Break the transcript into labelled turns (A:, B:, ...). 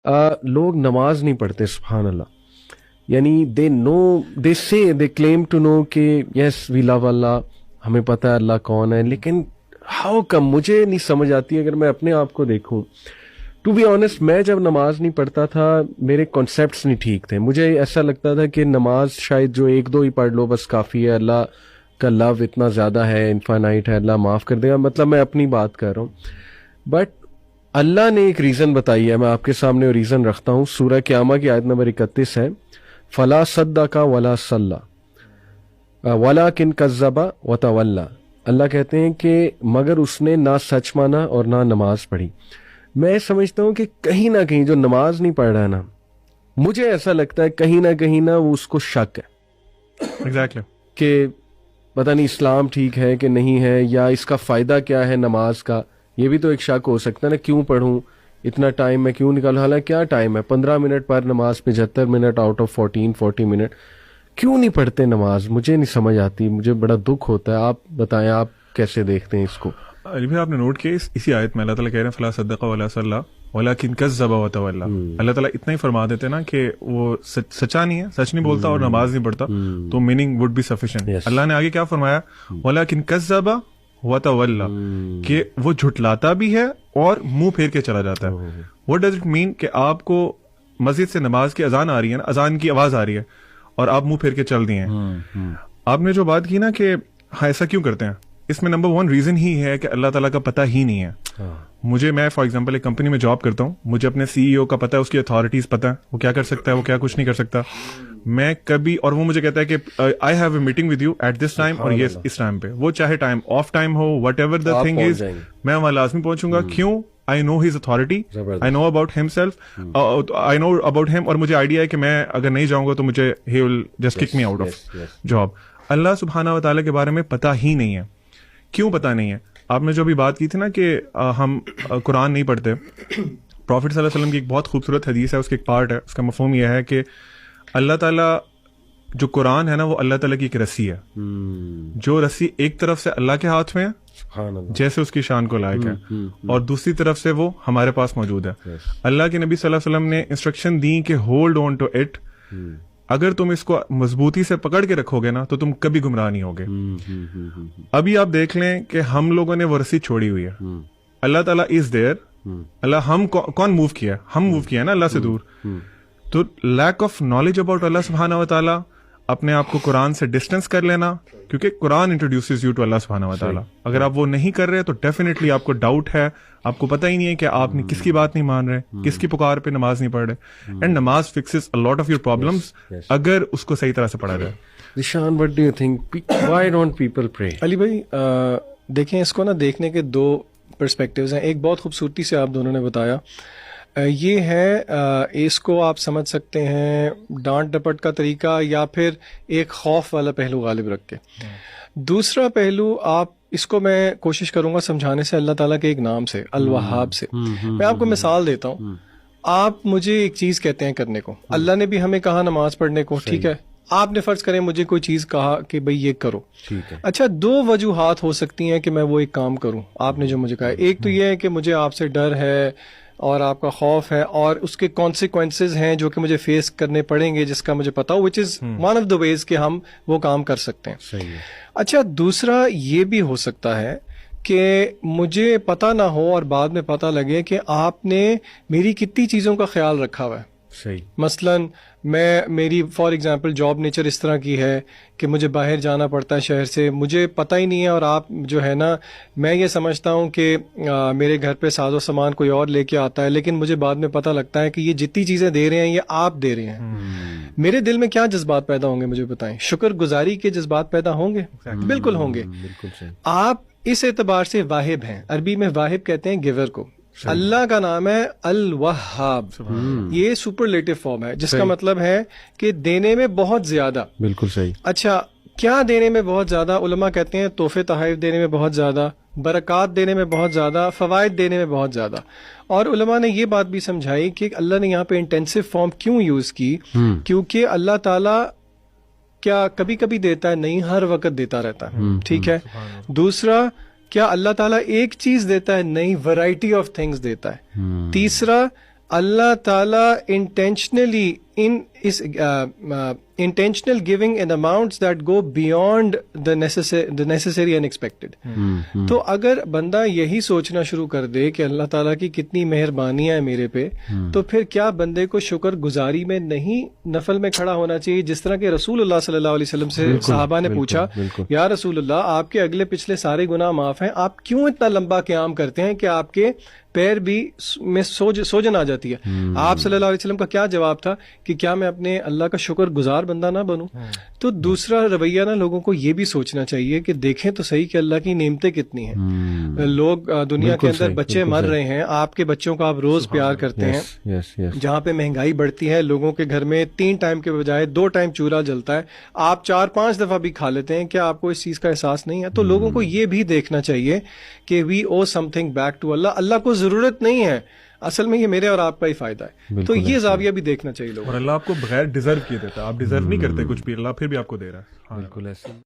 A: لوگ نماز نہیں پڑھتے، سبحان اللہ. یعنی دے سے دے کلیم ٹو نو کہ یس وی لو اللہ، ہمیں پتہ ہے اللہ کون ہے، لیکن ہاؤ کم؟ مجھے نہیں سمجھ آتی. اگر میں اپنے آپ کو دیکھوں، ٹو بی آنیسٹ، میں جب نماز نہیں پڑھتا تھا میرے کانسیپٹس نہیں ٹھیک تھے. مجھے ایسا لگتا تھا کہ نماز شاید جو ایک دو ہی پڑھ لو بس کافی ہے، اللہ کا لو اتنا زیادہ ہے، انفائنائٹ ہے، اللہ معاف کر دے گا. مطلب میں اپنی بات کر رہا ہوں، بٹ اللہ نے ایک ریزن بتائی ہے. میں آپ کے سامنے وہ ریزن رکھتا ہوں. سورہ قیامہ کی آیت نمبر 31 ہے، فلا صدق ولا صلی ولکن کذب وتولی. اللہ کہتے ہیں کہ مگر اس نے نہ سچ مانا اور نہ نماز پڑھی. میں سمجھتا ہوں کہ کہیں نہ کہیں جو نماز نہیں پڑھ رہا ہے نا، مجھے ایسا لگتا ہے کہیں نہ وہ اس کو شک ہے
B: ایگزیکٹلی
A: کہ پتہ نہیں اسلام ٹھیک ہے کہ نہیں ہے، یا اس کا فائدہ کیا ہے نماز کا. یہ بھی تو ایک شک ہو سکتا ہے نا، کیوں پڑھوں اتنا ٹائم میں کیوں نکالوں؟ حالانکہ کیا ٹائم ہے، 15 منٹ پر نماز، 75 منٹ آؤٹ آف 40 منٹ. کیوں نہیں پڑھتے نماز؟ مجھے نہیں سمجھ آتی، مجھے بڑا دکھ ہوتا ہے. آپ بتائیں آپ کیسے دیکھتے ہیں اس کو؟
B: علی بھائی آپ نے نوٹ کیا اسی آیت میں اللہ تعالیٰ کہہ رہے ہیں فلا صدق ولا صلی ولکن کذب وتولی. اللہ تعالیٰ اتنا ہی فرما دیتے نا کہ وہ سچا نہیں ہے، سچ نہیں بولتا اور نماز نہیں پڑھتا، تو میننگ وڈ بی سفیشینٹ. اللہ نے آگے کیا فرمایا؟ ولکن کذب وتولی، کہ وہ جھٹلاتا بھی ہے اور منہ پھیر کے چلا جاتا ہے. What does it mean? کہ آپ کو مسجد سے نماز کی اذان آ رہی ہے نا، اذان کی آواز آ رہی ہے اور آپ منہ پھیر کے چل دیے ہیں. آپ نے جو بات کی نا کہ ہاں ایسا کیوں کرتے ہیں، اس میں نمبر 1 ریزن ہی ہے کہ اللہ تعالیٰ کا پتہ ہی نہیں ہے. میں فار ایگزامپل ایک کمپنی میں جاب کرتا ہوں، مجھے اپنے CEO کا پتہ ہے، اس کی اتھارٹیز پتہ ہے، وہ کیا کر سکتا ہے، وہ کیا کچھ نہیں کر سکتا. میں کبھی، اور وہ مجھے کہتا ہے کہ I have a meeting with you at this time اور یہ اس ٹائم پہ، وہ چاہے ٹائم آف ٹائم ہو، whatever the thing is, میں وہاں لازمی پہنچوں گا. کیوں؟ I know his authority, I know about himself, I know about him, اور مجھے آئیڈیا ہے کہ میں اگر نہیں جاؤں گا تو مجھے he will just kick me out of job. اللہ سبحانہ و تعالیٰ کے بارے میں پتہ ہی نہیں ہے. کیوں پتہ نہیں ہے؟ آپ نے جو ابھی بات کی تھی نا کہ ہم قرآن نہیں پڑھتے، پروفٹ صلی اللہ علیہ وسلم کی ایک بہت خوبصورت حدیث ہے، اس کا ایک پارٹ ہے، اس کا مفہوم یہ ہے کہ اللہ تعالیٰ جو قرآن ہے نا وہ اللہ تعالیٰ کی ایک رسی ہے، جو رسی ایک طرف سے اللہ کے ہاتھ میں ہے جیسے اس کی شان کو لائق ہے، اور دوسری طرف سے وہ ہمارے پاس موجود ہے. اللہ کے نبی صلی اللہ علیہ وسلم نے انسٹرکشن دی کہ ہولڈ آن ٹو اٹ. اگر تم اس کو مضبوطی سے پکڑ کے رکھو گے نا تو تم کبھی گمراہ نہیں ہوگے. ابھی آپ دیکھ لیں کہ ہم لوگوں نے وہ رسی چھوڑی ہوئی ہے. اللہ تعالیٰ از دیئر. اللہ ہم کون موو کیا؟ ہم موو کیا نا اللہ سے دور. تو لیک آف نالج اباؤٹ اللہ سبحانہ و تعالیٰ، اپنے آپ کو قرآن سے ڈسٹینس کر لینا، کیونکہ قرآن انٹروڈیوسز یو ٹو اللہ سبحانہ و تعالیٰ. اگر آپ وہ نہیں کر رہے تو ڈیفینیٹلی آپ کو ڈاؤٹ ہے، آپ کو پتہ ہی نہیں ہے کہ آپ نے کس کی بات نہیں مان رہے، کس کی پکار پہ نماز نہیں پڑھ رہے. اینڈ نماز fixes a lot of your problems اگر اس کو صحیح طرح سے پڑھا جائے.
A: Zeeshan, what do you think? Why don't people pray?
C: علی بھائی دیکھیں، اس کو نا دیکھنے کے 2 پرسپیکٹیوز ہیں. ایک بہت خوبصورتی سے آپ دونوں نے بتایا، یہ ہے اس کو آپ سمجھ سکتے ہیں ڈانٹ ڈپٹ کا طریقہ، یا پھر ایک خوف والا پہلو غالب رکھ کے. دوسرا پہلو آپ اس کو میں کوشش کروں گا سمجھانے سے اللہ تعالیٰ کے ایک نام سے، الوہاب سے. میں آپ کو مثال دیتا ہوں. آپ مجھے ایک چیز کہتے ہیں کرنے کو، اللہ نے بھی ہمیں کہا نماز پڑھنے کو، ٹھیک ہے. آپ نے فرض کریں مجھے کوئی چیز کہا کہ بھئی یہ کرو، اچھا 2 وجوہات ہو سکتی ہیں کہ میں وہ ایک کام کروں. آپ نے جو مجھے کہا، ایک تو یہ ہے کہ مجھے آپ سے ڈر ہے اور آپ کا خوف ہے، اور اس کے کانسیکوینسز ہیں جو کہ مجھے فیس کرنے پڑیں گے، جس کا مجھے پتا ہو، وچ از ون آف دا ویز کہ ہم وہ کام کر سکتے ہیں. اچھا دوسرا یہ بھی ہو سکتا ہے کہ مجھے پتا نہ ہو اور بعد میں پتا لگے کہ آپ نے میری کتنی چیزوں کا خیال رکھا ہوا ہے. مثلاً میری فار ایگزامپل جاب نیچر اس طرح کی ہے کہ مجھے باہر جانا پڑتا ہے شہر سے، مجھے پتہ ہی نہیں ہے، اور آپ جو ہے نا، میں یہ سمجھتا ہوں کہ میرے گھر پہ ساز و سامان کوئی اور لے کے آتا ہے، لیکن مجھے بعد میں پتہ لگتا ہے کہ یہ جتنی چیزیں دے رہے ہیں یہ آپ دے رہے ہیں. میرے دل میں کیا جذبات پیدا ہوں گے مجھے بتائیں؟ شکر گزاری کے جذبات پیدا ہوں گے؟ بالکل ہوں گے. آپ اس اعتبار سے واہب ہیں. عربی میں واہب کہتے ہیں گیور کو. اللہ کا نام ہے الوہاب. یہ سپرلیٹو فارم ہے جس کا مطلب ہے کہ دینے میں بہت زیادہ.
A: بالکل صحیح.
C: اچھا کیا دینے میں بہت زیادہ؟ علماء کہتے ہیں تحفے تحائف دینے میں بہت زیادہ، برکات دینے میں بہت زیادہ، فوائد دینے میں بہت زیادہ. اور علماء نے یہ بات بھی سمجھائی کہ اللہ نے یہاں پہ انٹینسو فارم کیوں یوز کی، کیونکہ اللہ تعالیٰ کیا کبھی کبھی دیتا ہے؟ نہیں، ہر وقت دیتا رہتا ہے. ٹھیک ہے. دوسرا، کیا اللہ تعالیٰ ایک چیز دیتا ہے؟ نہیں، ورائٹی آف تھنگز دیتا ہے. تیسرا، اللہ تعالیٰ intentionally intentional giving in amounts that go beyond the necessary and expected. تو اگر بندہ یہی سوچنا شروع کر دے کہ اللہ تعالیٰ کی کتنی مہربانی ہے میرے پہ، تو پھر کیا بندے کو شکر گزاری میں نہیں نفل میں کھڑا ہونا چاہیے؟ جس طرح کہ رسول اللہ صلی اللہ علیہ وسلم سے صحابہ نے پوچھا، یا رسول اللہ آپ کے اگلے پچھلے سارے گناہ معاف ہیں، آپ کیوں اتنا لمبا قیام کرتے ہیں کہ آپ کے پیر بھی میں سوجن آ جاتی ہے؟ آپ صلی اللہ علیہ وسلم کا کیا جواب تھا کہ کیا میں اپنے اللہ کا شکر گزار بندہ نہ بنوں؟ تو دوسرا رویہ نا لوگوں کو یہ بھی سوچنا چاہیے کہ دیکھیں تو صحیح کہ اللہ کی نعمتیں کتنی ہیں. لوگ دنیا کے اندر بچے مر رہے ہیں، آپ کے بچوں کو آپ روز پیار کرتے ہیں. جہاں پہ مہنگائی بڑھتی ہے، لوگوں کے گھر میں 3 ٹائم کے بجائے 2 ٹائم چولہا جلتا ہے، آپ 4-5 دفعہ بھی کھا لیتے ہیں. کیا آپ کو اس چیز کا احساس نہیں ہے؟ تو لوگوں کو یہ بھی دیکھنا چاہیے کہ وی او سم تھنگ بیک ٹو اللہ. اللہ کو ضرورت نہیں ہے، اصل میں یہ میرے اور آپ کا ہی فائدہ ہے. تو یہ زاویہ بھی دیکھنا چاہیے لوگوں.
B: اور اللہ آپ کو بغیر ڈیزرو کیے دیتا ہے، آپ ڈیزرو نہیں کرتے کچھ بھی، اللہ پھر بھی آپ کو دے رہا ہے.
A: بالکل ایسے.